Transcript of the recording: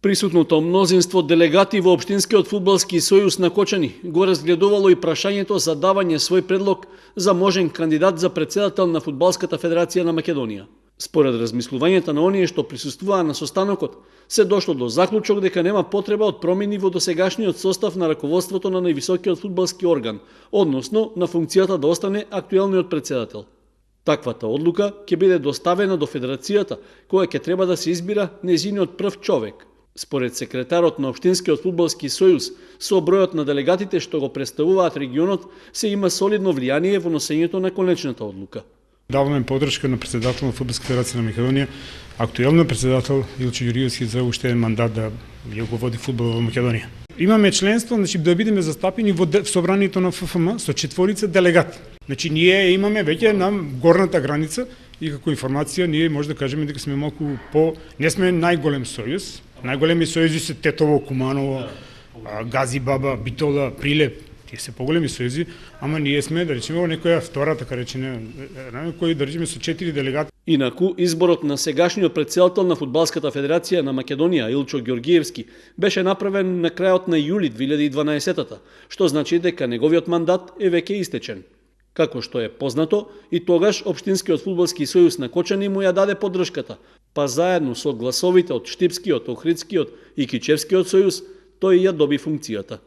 Присутното мнозинство делегати во Општинскиот фудбалски сојуз на Кочани го разгледувало и прашањето за давање свој предлог за можен кандидат за председател на Фудбалската федерација на Македонија. Според размислувањата на оние што присуствуваа на состанокот, се дошло до заклучок дека нема потреба од промени во досегашниот состав на раководството на највисокиот фудбалски орган, односно на функцијата да остане актуелниот председател. Таквата одлука ќе биде доставена до Федерацијата, која ќе треба да се избира нејзиниот прв човек. Според секретарот на Општинскиот фудбалски сојуз, со бројот на делегатите што го представуваат регионот, се има солидно влијание во носењето на конечната одлука. Даваме поддршка на председател на Фудбалска федерација на Македонија, актуелниот председател Илчо Ѓурѓиевски за уште еден мандат да ја го води фудбал во Македонија. Имаме членство, значи да бидеме застапени во собранието на ФФМ со 4 делегати. Значи ние имаме веќе на горната граница и како информација ние може да кажеме дека сме малку не сме најголем сојуз. Најголеми сојузи се Тетово, Куманово, Гази Баба, Битола, Прилеп. Тие се поголеми сојузи, ама ние сме, да речеме, во некоја втора, така речене, кој да речеме со 4 делегати. Инаку, изборот на сегашниот председател на Фудбалската федерација на Македонија, Илчо Ѓурѓиевски, беше направен на крајот на јули 2012-та, што значи дека неговиот мандат е веќе истечен. Како што е познато, и тогаш Општинскиот фудбалски сојуз на Кочани му ја даде поддршката, па заедно со гласовите од Штипскиот, Охридскиот и Кичевскиот сојуз, тој ја доби функцијата.